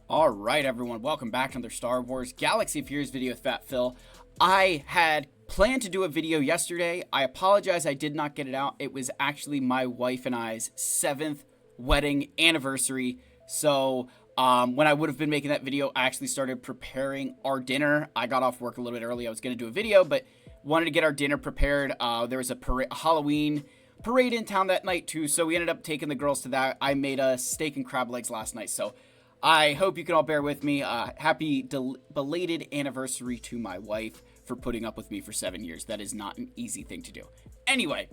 All right, everyone, welcome back to another Star Wars Galaxy of Heroes video with Fat Phil. I had planned to do a video yesterday. I apologize I did not get it out. It was actually my wife and I's 7th wedding anniversary. So when I would have been making that video, I actually started preparing our dinner. I got off work a little bit early. I was going to do a video, but wanted to get our dinner prepared. There was a Halloween parade in town that night too, so we ended up taking the girls to that. I made a steak and crab legs last night, so I hope you can all bear with me. Happy belated anniversary to my wife for putting up with me for 7 years. That is not an easy thing to do. Anyway,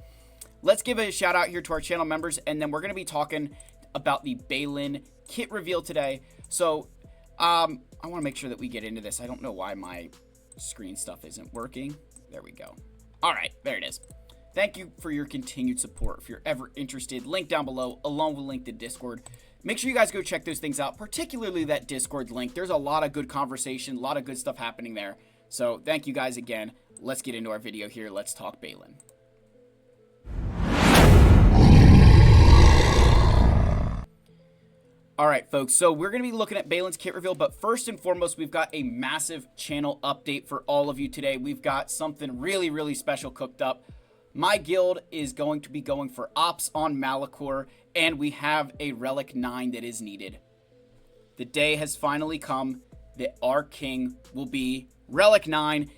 let's give a shout out here to our channel members, and then we're going to be talking about the Baylan kit reveal today. So I want to make sure that we get into this. I don't know why my screen stuff isn't working. There we go. All right, there it is. Thank you for your continued support. If you're ever interested, link down below, along with link to Discord. Make sure you guys go check those things out, particularly that Discord link. There's a lot of good conversation, a lot of good stuff happening there. So thank you guys again. Let's get into our video here. Let's talk Baylan. All right, folks, so we're going to be looking at Baylan's kit reveal, but first and foremost, we've got a massive channel update for all of you today. We've got something really, really special cooked up. My guild is going to be going for ops on Malachor, and we have a relic 9 that is needed. The day has finally come that our king will be relic 9.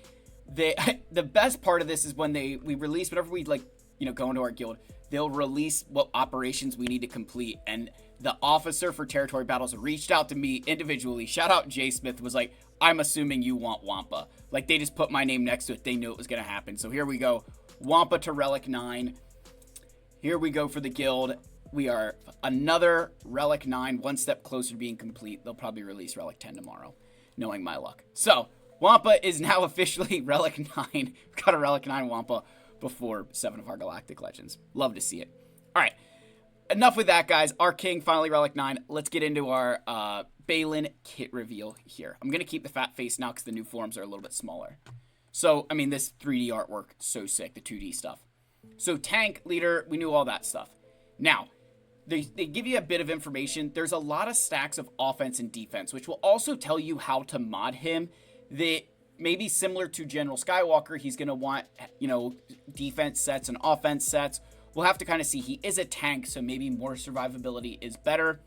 The best part of this is when we release, whenever we go into our guild, they'll release what operations we need to complete, and the officer for territory battles reached out to me individually. Shout out Jay Smith, was like, I'm assuming you want Wampa. Like, they just put my name next to it. They knew it was going to happen. So here we go. Wampa to relic 9. Here we go for the guild. We are another relic 9, one step closer to being complete. They'll probably release relic 10 tomorrow, knowing my luck. So Wampa is now officially relic 9. We've got a relic 9 Wampa before 7 of our galactic legends. Love to see it. All right, enough with that, guys. Our king finally relic 9. Let's get into our Baylan kit reveal here. I'm gonna keep the fat face now because the new forms are a little bit smaller. So, I mean, this 3D artwork, so sick, the 2D stuff. So, tank, leader, we knew all that stuff. Now, they give you a bit of information. There's a lot of stacks of offense and defense, which will also tell you how to mod him. That maybe similar to General Skywalker, he's going to want, defense sets and offense sets. We'll have to kind of see. He is a tank, so maybe more survivability is better.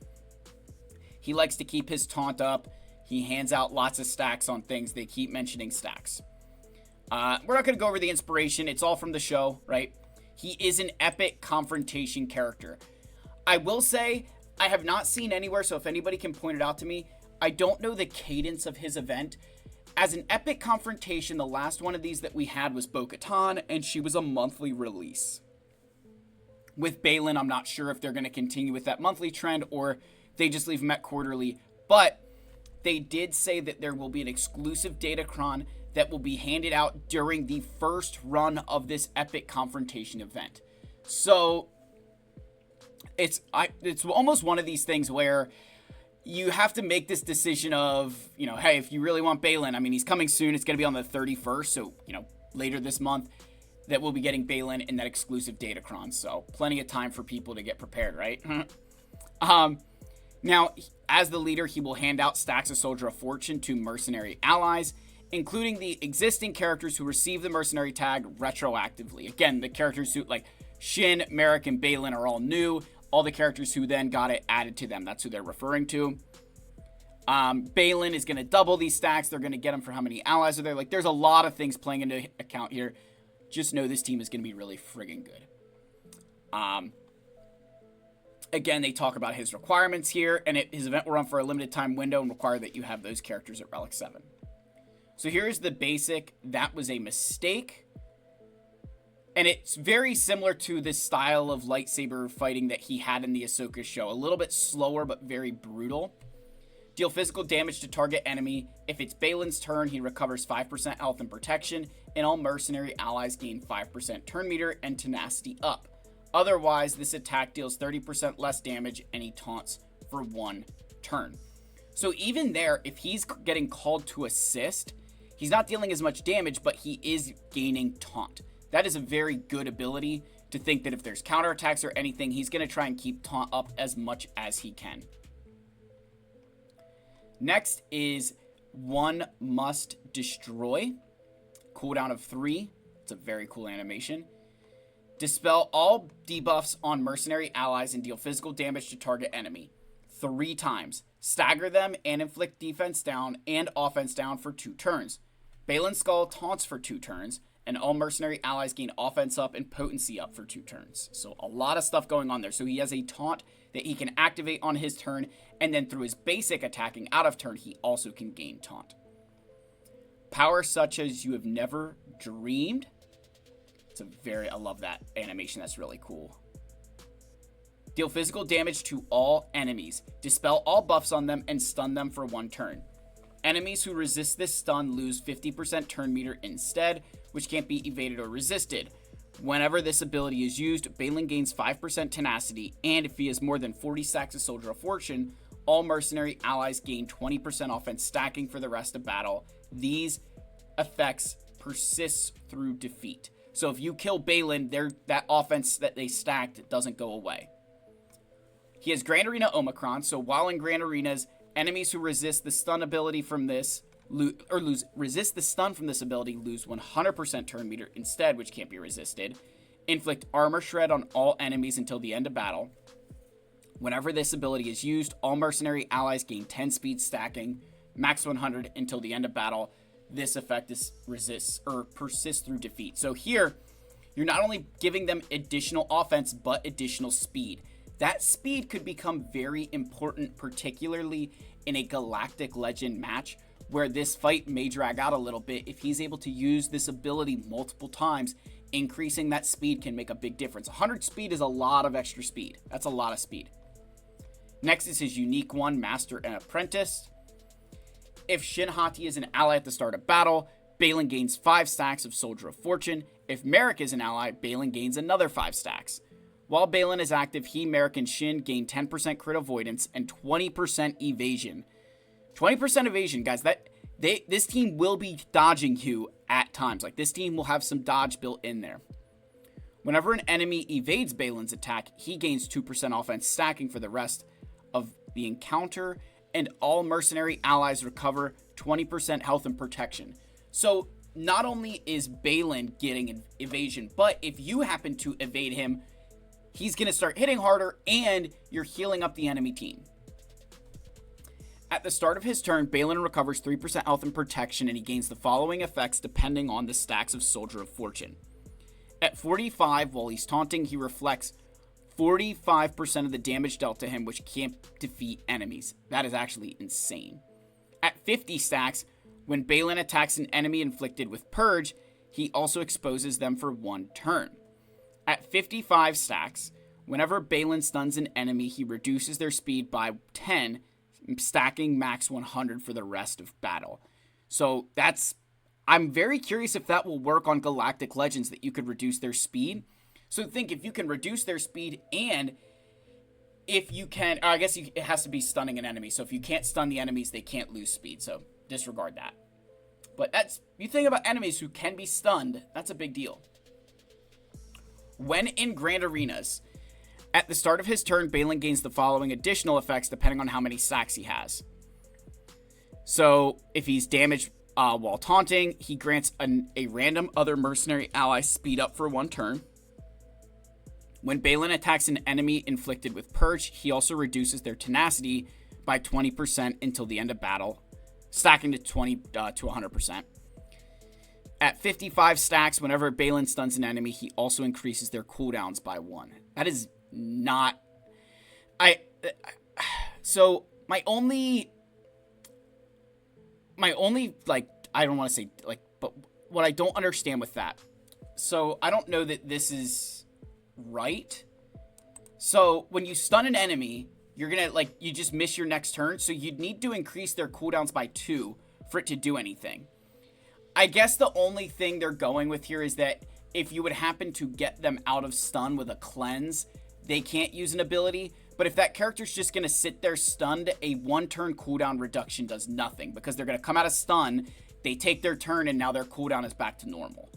He likes to keep his taunt up. He hands out lots of stacks on things. They keep mentioning stacks. We're not going to go over the inspiration. It's all from the show, right? He is an epic confrontation character. I will say, I have not seen anywhere, so if anybody can point it out to me, I don't know the cadence of his event. As an epic confrontation, the last one of these that we had was Bo-Katan, and she was a monthly release. With Baylan, I'm not sure if they're going to continue with that monthly trend, or they just leave him at quarterly, but they did say that there will be an exclusive Datacron that will be handed out during the first run of this epic confrontation event. So it's almost one of these things where you have to make this decision of, hey, if you really want Baylan, I mean, he's coming soon. It's going to be on the 31st, so, later this month, that we'll be getting Baylan in that exclusive Datacron. So plenty of time for people to get prepared, right? Now, as the leader, he will hand out stacks of Soldier of Fortune to mercenary allies, including the existing characters who receive the mercenary tag retroactively. Again, the characters who, like Shin, Merrick, and Baylan are all new. All the characters who then got it added to them. That's who they're referring to. Baylan is going to double these stacks. They're going to get them for how many allies are there. Like, there's a lot of things playing into account here. Just know this team is going to be really friggin' good. Again, they talk about his requirements here, and his event will run for a limited time window and require that you have those characters at Relic 7. So here's the basic. That was a mistake. And it's very similar to this style of lightsaber fighting that he had in the Ahsoka show. A little bit slower, but very brutal. Deal physical damage to target enemy. If it's Baylan's turn, he recovers 5% health and protection, and all mercenary allies gain 5% turn meter and tenacity up. Otherwise, this attack deals 30% less damage, and he taunts for 1 turn. So even there, if he's getting called to assist, he's not dealing as much damage, but he is gaining taunt. That is a very good ability to think that if there's counterattacks or anything, he's going to try and keep taunt up as much as he can. Next is One Must Destroy. Cooldown of 3. It's a very cool animation. Dispel all debuffs on mercenary allies and deal physical damage to target enemy 3 times. Stagger them and inflict defense down and offense down for 2 turns. Baylan Skoll taunts for 2 turns, and all mercenary allies gain offense up and potency up for 2 turns. So a lot of stuff going on there. So he has a taunt that he can activate on his turn, and then through his basic attacking out of turn, he also can gain taunt. Power such as you have never dreamed. I love that animation. That's really cool. Deal physical damage to all enemies. Dispel all buffs on them and stun them for 1 turn. Enemies who resist this stun lose 50% turn meter instead, which can't be evaded or resisted. Whenever this ability is used, Baylan gains 5% tenacity, and if he has more than 40 stacks of Soldier of Fortune, all mercenary allies gain 20% offense stacking for the rest of battle. These effects persist through defeat. So if you kill Baylan, that offense that they stacked doesn't go away. He has Grand Arena Omicron, so while in Grand Arenas, enemies who resist the stun ability from this resist the stun from this ability lose 100% turn meter instead, which can't be resisted. Inflict armor shred on all enemies until the end of battle. Whenever this ability is used, all mercenary allies gain 10 speed stacking, max 100 until the end of battle. This effect persists through defeat. So here, you're not only giving them additional offense, but additional speed. That speed could become very important, particularly in a Galactic Legend match, where this fight may drag out a little bit. If he's able to use this ability multiple times, increasing that speed can make a big difference. 100 speed is a lot of extra speed. That's a lot of speed. Next is his unique one, Master and Apprentice. If Shinhati is an ally at the start of battle, Baylan gains 5 stacks of Soldier of Fortune. If Merrick is an ally, Baylan gains another 5 stacks. While Baylan is active, he, Merrick, and Shin gain 10% crit avoidance and 20% evasion. 20% evasion, guys. This team will be dodging you at times. Like, this team will have some dodge built in there. Whenever an enemy evades Baylan's attack, he gains 2% offense stacking for the rest of the encounter, and all mercenary allies recover 20% health and protection. So not only is Baylan getting an evasion, but if you happen to evade him, he's going to start hitting harder, and you're healing up the enemy team. At the start of his turn, Baylan recovers 3% health and protection, and he gains the following effects depending on the stacks of Soldier of Fortune. At 45, while he's taunting, he reflects 45% of the damage dealt to him, which can't defeat enemies. That is actually insane. At 50 stacks, when Baylan attacks an enemy inflicted with Purge, he also exposes them for 1 turn. At 55 stacks, whenever Baylan stuns an enemy, he reduces their speed by 10, stacking max 100 for the rest of battle. So I'm very curious if that will work on Galactic Legends, that you could reduce their speed. So think, if you can reduce their speed, and if you can, I guess it has to be stunning an enemy. So if you can't stun the enemies, they can't lose speed. So disregard that. But you think about enemies who can be stunned, that's a big deal. When in Grand Arenas, at the start of his turn, Baylan gains the following additional effects depending on how many stacks he has. So if he's damaged while taunting, he grants a random other mercenary ally speed up for 1 turn. When Baylan attacks an enemy inflicted with Purge, he also reduces their tenacity by 20% until the end of battle, stacking to 100%. At 55 stacks, whenever Baylan stuns an enemy, he also increases their cooldowns by 1. That is not... So, my only, like, I don't want to say, like, but what I don't understand with that. So, I don't know that this is right. So, when you stun an enemy, you're gonna, like, you just miss your next turn. So, you'd need to increase their cooldowns by 2 for it to do anything. I guess the only thing they're going with here is that if you would happen to get them out of stun with a cleanse, they can't use an ability. But if that character's just going to sit there stunned, a 1-turn cooldown reduction does nothing, because they're going to come out of stun, they take their turn, and now their cooldown is back to normal.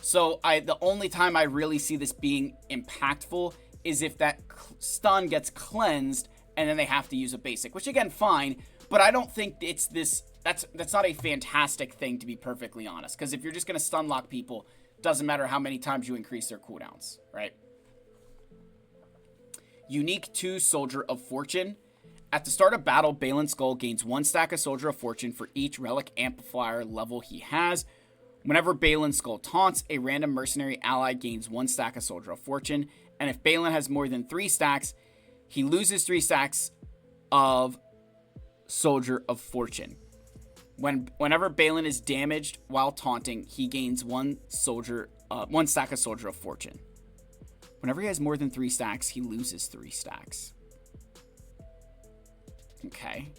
So the only time I really see this being impactful is if that stun gets cleansed, and then they have to use a basic, which again, fine. But I don't think it's this. That's not a fantastic thing, to be perfectly honest. Because if you're just going to stun lock people, doesn't matter how many times you increase their cooldowns, right? Unique to Soldier of Fortune. At the start of battle, Baylan Skoll gains 1 stack of Soldier of Fortune for each relic amplifier level he has. Whenever Baylan Skoll taunts, a random mercenary ally gains 1 stack of Soldier of Fortune. And if Baylan has more than 3 stacks, he loses 3 stacks of Soldier of Fortune. Whenever Baylan is damaged while taunting, he gains 1 stack of Soldier of Fortune. Whenever he has more than 3 stacks, he loses 3 stacks. Okay.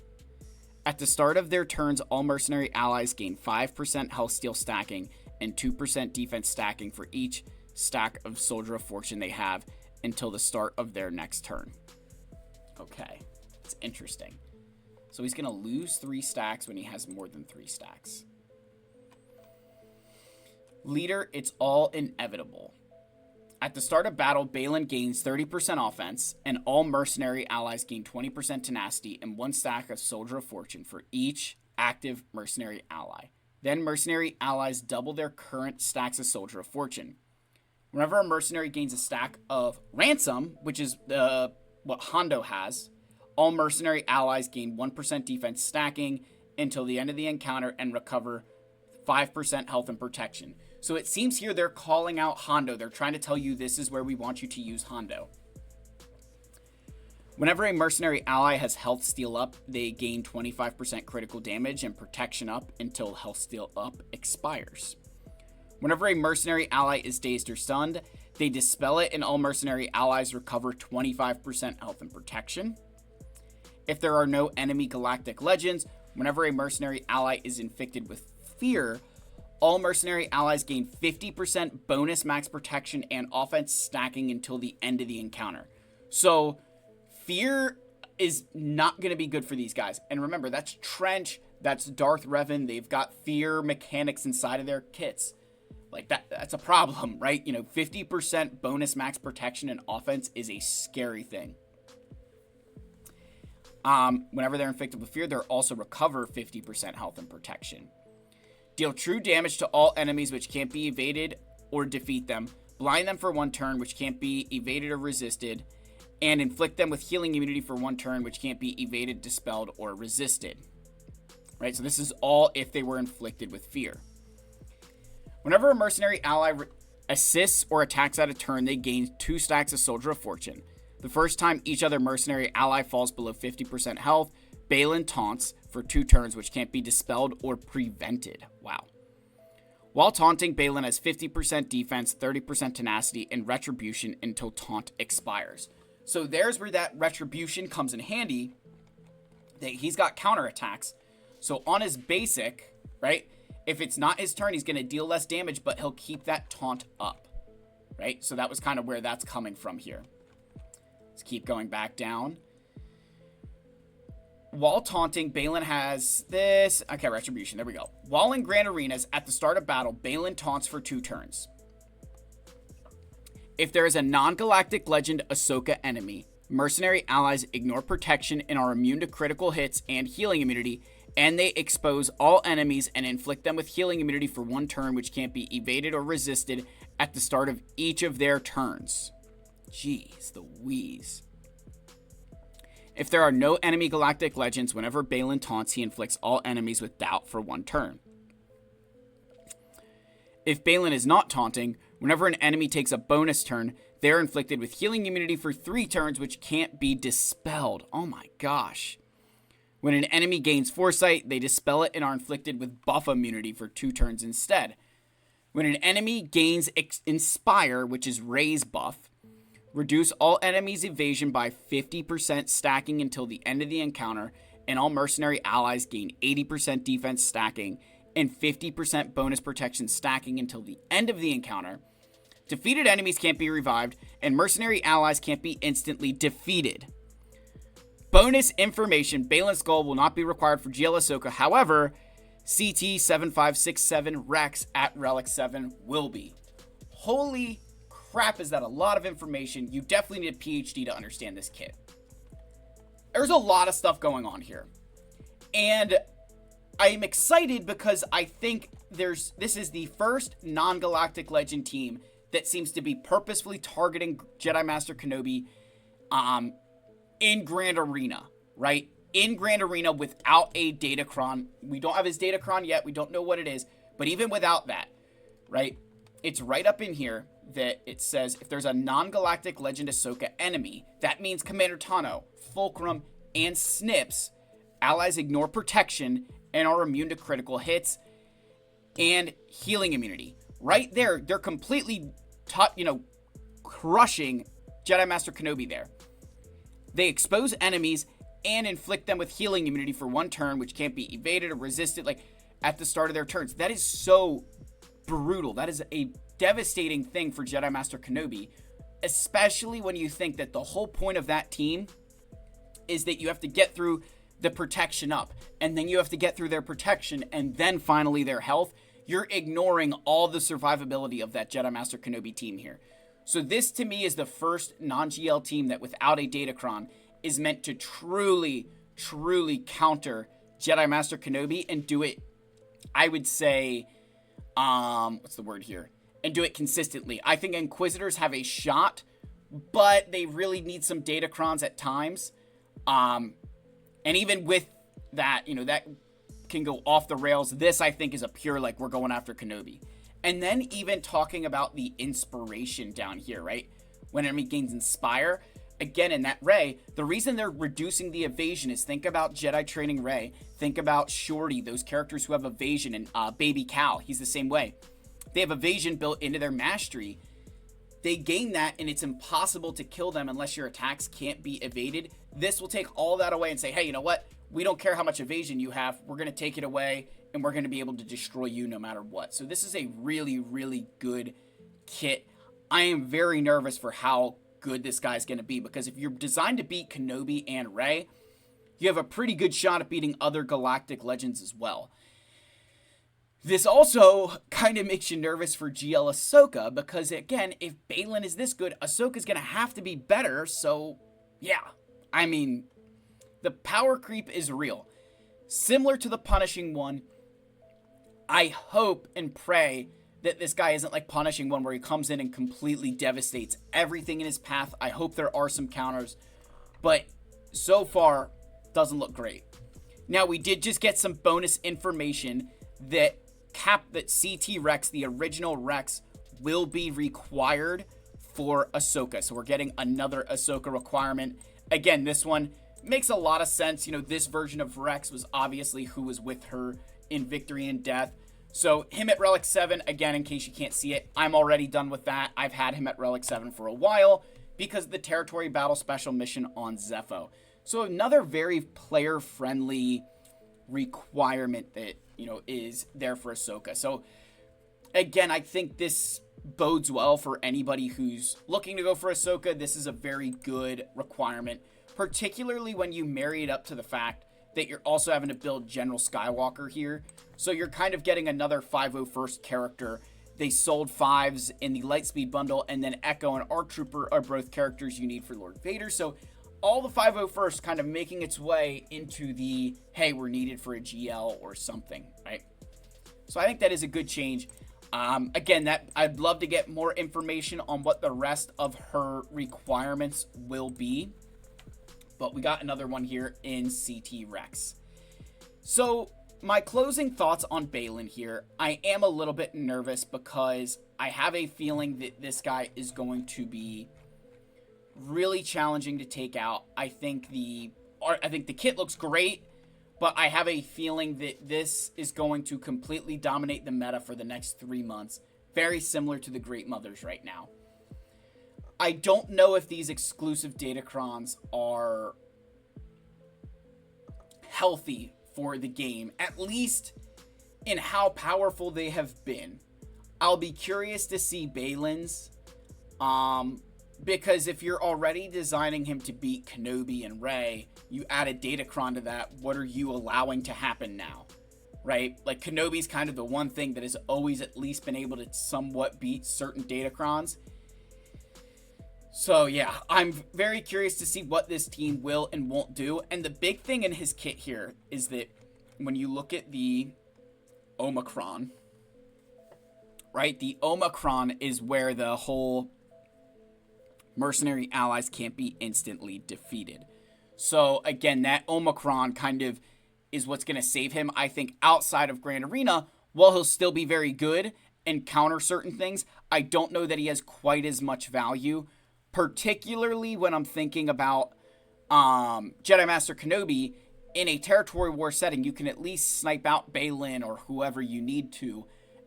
At the start of their turns, all mercenary allies gain 5% health steal stacking and 2% defense stacking for each stack of Soldier of Fortune they have until the start of their next turn. Okay. It's interesting. So he's going to lose 3 stacks when he has more than 3 stacks. Leader, it's all inevitable. At the start of battle, Baylan gains 30% offense, and all mercenary allies gain 20% tenacity and 1 stack of Soldier of Fortune for each active mercenary ally. Then mercenary allies double their current stacks of Soldier of Fortune. Whenever a mercenary gains a stack of Ransom, which is what Hondo has, all mercenary allies gain 1% defense stacking until the end of the encounter and recover 5% health and protection. So it seems here they're calling out Hondo. They're trying to tell you this is where we want you to use Hondo. Whenever a mercenary ally has health steal up, they gain 25% critical damage and protection up until health steal up expires. Whenever a mercenary ally is dazed or stunned, they dispel it and all mercenary allies recover 25% health and protection. If there are no enemy galactic legends, whenever a mercenary ally is infected with fear, all mercenary allies gain 50% bonus max protection and offense stacking until the end of the encounter. So fear is not going to be good for these guys. And remember, that's Trench, that's Darth Revan. They've got fear mechanics inside of their kits. Like that's a problem, right? 50% bonus max protection and offense is a scary thing. Whenever they're infected with fear, they'll also recover 50% health and protection. Deal true damage to all enemies which can't be evaded or defeat them. Blind them for 1 turn, which can't be evaded or resisted. And inflict them with healing immunity for 1 turn, which can't be evaded, dispelled, or resisted. Right, so this is all if they were inflicted with fear. Whenever a mercenary ally assists or attacks at a turn, they gain 2 stacks of Soldier of Fortune. The first time each other mercenary ally falls below 50% health, Baylan taunts for 2 turns, which can't be dispelled or prevented. Wow. While taunting, Baylan has 50% defense, 30% tenacity, and retribution until taunt expires. So there's where that retribution comes in handy. He's got counterattacks. So on his basic, right, if it's not his turn, he's going to deal less damage, but he'll keep that taunt up, right? So that was kind of where that's coming from here. Let's keep going back down. While taunting, Baylan has this. Okay, retribution. There we go. While in Grand Arenas, at the start of battle, Baylan taunts for 2 turns. If there is a non-galactic legend Ahsoka enemy, mercenary allies ignore protection and are immune to critical hits and healing immunity, and they expose all enemies and inflict them with healing immunity for 1 turn, which can't be evaded or resisted at the start of each of their turns. Jeez, the wheeze. If there are no enemy galactic legends, whenever Baylan taunts, he inflicts all enemies with doubt for 1 turn. If Baylan is not taunting, whenever an enemy takes a bonus turn, they're inflicted with healing immunity for 3 turns, which can't be dispelled. Oh my gosh. When an enemy gains foresight, they dispel it and are inflicted with buff immunity for 2 turns instead. When an enemy gains inspire, which is raise buff, reduce all enemies' evasion by 50% stacking until the end of the encounter, and all mercenary allies gain 80% defense stacking and 50% bonus protection stacking until the end of the encounter. Defeated enemies can't be revived, and mercenary allies can't be instantly defeated. Bonus information, Baylan Skoll will not be required for GL Ahsoka. However, CT7567 Rex at Relic 7 will be. Holy crap, is that a lot of information. You definitely need a PhD to understand this kit. There's a lot of stuff going on here. And I'm excited because I think this is the first non-Galactic Legend team that seems to be purposefully targeting Jedi Master Kenobi in Grand Arena, right? In Grand Arena without a Datacron. We don't have his Datacron yet. We don't know what it is. But even without that, right? It's right up in here that it says if there's a non-Galactic Legend Ahsoka enemy, that means Commander Tano, Fulcrum, and Snips, allies ignore protection and are immune to critical hits and healing immunity. Right there, they're completely, crushing Jedi Master Kenobi there. They expose enemies and inflict them with healing immunity for 1 turn, which can't be evaded or resisted, at the start of their turns. That is so brutal. That is a devastating thing for Jedi Master Kenobi, especially when you think that the whole point of that team is that you have to get through the protection up, and then you have to get through their protection, and then finally their health. You're ignoring all the survivability of that Jedi Master Kenobi team here. So this, to me, is the first non-GL team that without a Datacron is meant to truly, truly counter Jedi Master Kenobi and do it, I would say, what's the word here? And do it consistently. I think Inquisitors have a shot, but they really need some Datacrons at times. And even with that, that can go off the rails. This, I think, is a pure, we're going after Kenobi. And then even talking about the inspiration down here, right? When enemy gains Inspire, again, in that Rey, the reason they're reducing the evasion is think about Jedi training Rey. Think about Shorty, those characters who have evasion, and Baby Cal, he's the same way. They have evasion built into their mastery. They gain that, and it's impossible to kill them unless your attacks can't be evaded. This will take all that away and say, hey, you know what? We don't care how much evasion you have. We're going to take it away, and we're going to be able to destroy you no matter what. So this is a really, really good kit. I am very nervous for how good this guy's going to be, because if you're designed to beat Kenobi and Rey, you have a pretty good shot at beating other Galactic Legends as well. This also kind of makes you nervous for GL Ahsoka, because again, if Baylan is this good, Ahsoka's going to have to be better. So yeah, I mean, the power creep is real. Similar to the Punishing One, I hope and pray that this guy isn't like Punishing One, where he comes in and completely devastates everything in his path. I hope there are some counters, but so far, doesn't look great. Now, we did just get some bonus information that CT Rex, the original Rex, will be required for Ahsoka. So we're getting another Ahsoka requirement. Again, this one makes a lot of sense. This version of Rex was obviously who was with her in Victory and Death. So him at Relic 7, again, in case you can't see it, I'm already done with that. I've had him at Relic 7 for a while because of the Territory Battle Special mission on Zepho. So another very player-friendly requirement that, is there for Ahsoka. So again, I think this bodes well for anybody who's looking to go for Ahsoka. This is a very good requirement, particularly when you marry it up to the fact that you're also having to build General Skywalker here. So you're kind of getting another 501st character. They sold 5s in the Lightspeed bundle, and then Echo and ARC Trooper are both characters you need for Lord Vader. So all the 501st kind of making its way into the, hey, we're needed for a GL or something, right? So I think that is a good change. Again, I'd love to get more information on what the rest of her requirements will be. But we got another one here in CT Rex. So my closing thoughts on Baylan here. I am a little bit nervous because I have a feeling that this guy is going to be really challenging to take out. I think the kit looks great, but I have a feeling that this is going to completely dominate the meta for the next 3 months. Very similar to the Great Mothers right now. I don't know if these exclusive Datacrons are healthy for the game, at least in how powerful they have been. I'll be curious to see Baylan's, because if you're already designing him to beat Kenobi and Rey, you add a Datacron to that, what are you allowing to happen now? Right? Like, Kenobi's kind of the one thing that has always at least been able to somewhat beat certain Datacrons. So yeah, I'm very curious to see what this team will and won't do. And the big thing in his kit here is that when you look at the Omicron, right? The Omicron is where the whole mercenary allies can't be instantly defeated. So again, that Omicron kind of is what's going to save him. I think outside of Grand Arena, while he'll still be very good and counter certain things, I don't know that he has quite as much value, particularly when I'm thinking about Jedi Master Kenobi. In a territory war setting, you can at least snipe out Baylan or whoever you need to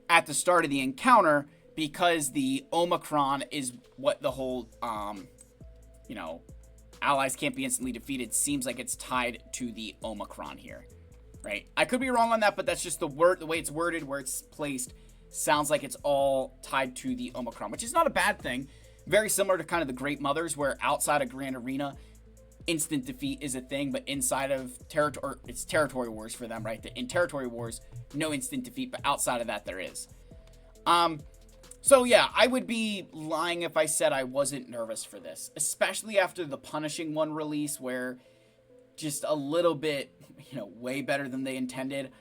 at the start of the encounter, because the Omicron is what the whole, allies can't be instantly defeated seems like it's tied to the Omicron here, right? I could be wrong on that, but that's just the way it's worded, where it's placed, sounds like it's all tied to the Omicron, which is not a bad thing. Very similar to kind of the Great Mothers, where outside of Grand Arena, instant defeat is a thing, but inside of it's territory wars for them, right? In territory wars, no instant defeat, but outside of that, there is. So yeah, I would be lying if I said I wasn't nervous for this, especially after the Punishing One release, where just a little bit, way better than they intended.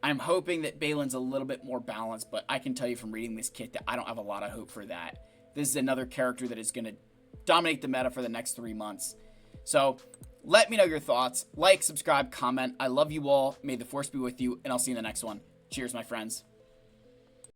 I'm hoping that Baylan's a little bit more balanced, but I can tell you from reading this kit that I don't have a lot of hope for that. This is another character that is going to dominate the meta for the next 3 months. So let me know your thoughts. Like, subscribe, comment. I love you all. May the Force be with you, and I'll see you in the next one. Cheers, my friends.